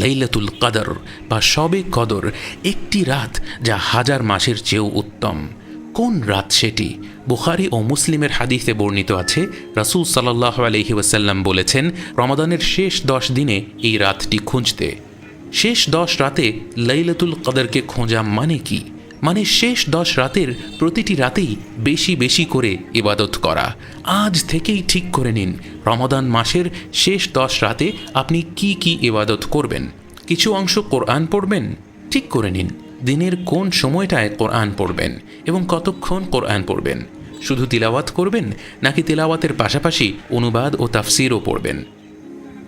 লাইলাতুল কদর বা শবে কদর, একটি রাত যা হাজার মাসের চেয়েও উত্তম। কোন রাত সেটি? বুখারী ও মুসলিমের হাদিসে বর্ণিত আছে, রাসূল সাল্লাল্লাহু আলাইহি ওয়াসাল্লাম বলেছেন, রমাদানের শেষ 10 দিনে এই রাতটি খুঁজতে। শেষ 10 রাতে লাইলাতুল কদরকে খোঁজা মানে কি? মানে শেষ 10 রাতের প্রতিটি রাতেই বেশি বেশি করে ইবাদত করা। আজ থেকেই ঠিক করে নিন রমাদান মাসের শেষ 10 রাতে আপনি কি কি ইবাদত করবেন। কিছু অংশ কোরআন পড়বেন, ঠিক করে নিন দিনের কোন সময়টায় কোরআন পড়বেন এবং কতক্ষণ কোরআন পড়বেন। শুধু তিলাওয়াত করবেন নাকি তিলাওয়াতের পাশাপাশি অনুবাদ ও তাফসিরও পড়বেন।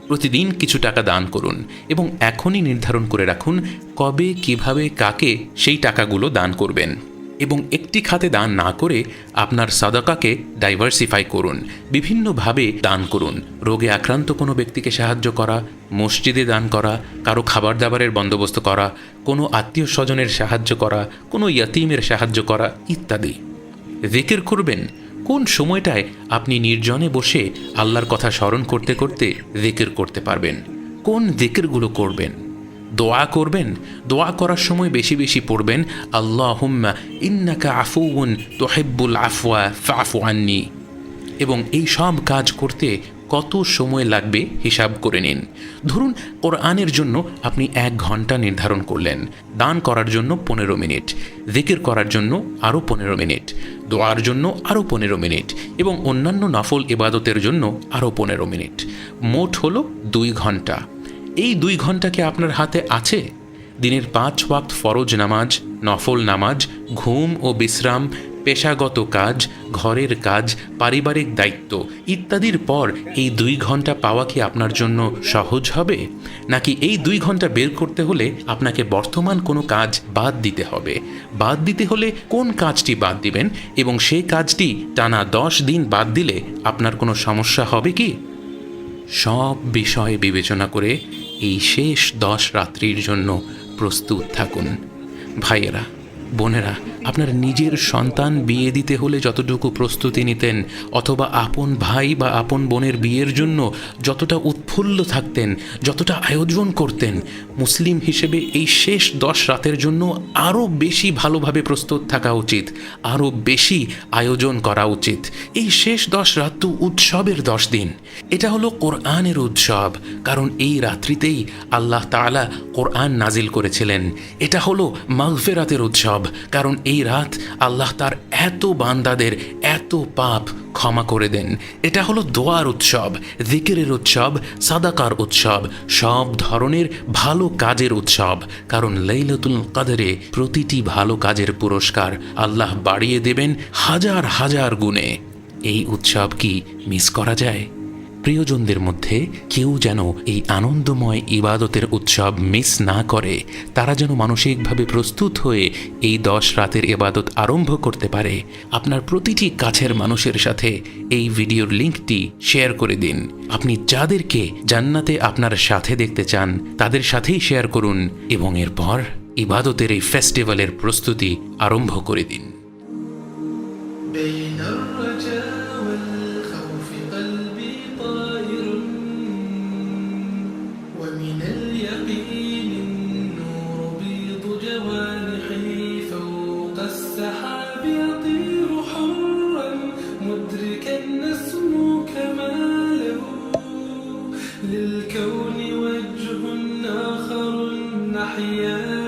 প্রতিদিন কিছু টাকা দান করুন এবং এখনই নির্ধারণ করে রাখুন কবে, কিভাবে, কাকে সেই টাকাগুলো দান করবেন। এবং একটি খাতে দান না করে আপনার সাদাকাকে ডাইভার্সিফাই করুন, বিভিন্নভাবে দান করুন। রোগে আক্রান্ত কোনো ব্যক্তিকে সাহায্য করা, মসজিদে দান করা, কারো খাবার দাবারের বন্দোবস্ত করা, কোনো আত্মীয় স্বজনের সাহায্য করা, কোনো ইয়াতীমের সাহায্য করা ইত্যাদি। জিকির করবেন। কোন সময়টায় আপনি নির্জনে বসে আল্লাহর কথা স্মরণ করতে করতে জিকির করতে পারবেন? কোন জিকিরগুলো করবেন? দোয়া করবেন। দোয়া করার সময় বেশি বেশি পড়বেন আল্লাহুম্মা ইন্নাকা আফুউন তুহিব্বুল আফওয়া ফাফু আন্নি। এবং এই সব কাজ করতে কত সময় লাগবে হিসাব করে নিন। ধরুন কোরআনের জন্য আপনি 1 ঘন্টা নির্ধারণ করলেন, দান করার জন্য 15 মিনিট, জিকির করার জন্য আরও 15 মিনিট, দোয়ার জন্য আরও 15 মিনিট এবং অন্যান্য নফল ইবাদতের জন্য আরও 15 মিনিট। মোট হলো 2 ঘন্টা। এই 2 ঘন্টা কি আপনার হাতে আছে? দিনের 5 ওয়াক্ত ফরজ নামাজ, নফল নামাজ, ঘুম ও বিশ্রাম, পেশাগত কাজ, ঘরের কাজ, পারিবারিক দায়িত্ব ইত্যাদির পর এই 2 ঘন্টা পাওয়া কি আপনার জন্য সহজ হবে? নাকি এই 2 ঘন্টা বের করতে হলে আপনাকে বর্তমান কোনো কাজ বাদ দিতে হবে? বাদ দিতে হলে কোন কাজটি বাদ দিবেন এবং সেই কাজটি টানা 10 দিন বাদ দিলে আপনার কোনো সমস্যা হবে কি? সব বিষয় বিবেচনা করে এই শেষ 10 রাত্রির জন্য প্রস্তুত থাকুন। ভাইয়েরা, বোনেরা, আপনার নিজের সন্তান বিয়ে দিতে হলে যতটুকু প্রস্তুতি নিতেন, অথবা আপন ভাই বা আপন বোনের বিয়ের জন্য যতটা উৎফুল্ল থাকতেন, যতটা আয়োজন করতেন, মুসলিম হিসেবে এই শেষ 10 রাতের জন্য আরও বেশি ভালোভাবে প্রস্তুত থাকা উচিত, আরও বেশি আয়োজন করা উচিত। এই শেষ 10 রাত তো উৎসবের 10 দিন। এটা হলো কোরআনের উৎসব, কারণ এই রাত্রিতেই আল্লাহ তাআলা কোরআন নাজিল করেছিলেন। এটা হলো মাগফিরাতের উৎসব, কারণ এই রাত আল্লাহ তার এত বান্দাদের এত পাপ ক্ষমা করে দেন। এটা হলো দোয়ার উৎসব, জিকিরের উৎসব, সাদাকার উৎসব, সব ধরনের ভালো কাজের উৎসব, কারণ লাইলাতুল কদরে প্রতিটি ভালো কাজের পুরস্কার আল্লাহ বাড়িয়ে দেবেন হাজার হাজার গুণে। এই উৎসব কি মিস করা যায়? প্রিয়জনদের মধ্যে কেউ যেন এই আনন্দময় ইবাদতের উৎসব মিস না করে, তারা যেন মানসিকভাবে প্রস্তুত হয়ে এই 10 রাতের ইবাদত আরম্ভ করতে পারে। আপনার প্রতিটি কাছের মানুষের সাথে এই ভিডিওর লিঙ্কটি শেয়ার করে দিন। আপনি যাদেরকে জান্নাতে আপনার সাথে দেখতে চান তাদের সাথেই শেয়ার করুন এবং এরপর ইবাদতের এই ফেস্টিভ্যালের প্রস্তুতি আরম্ভ করে দিন। للكون وجه آخر نحيا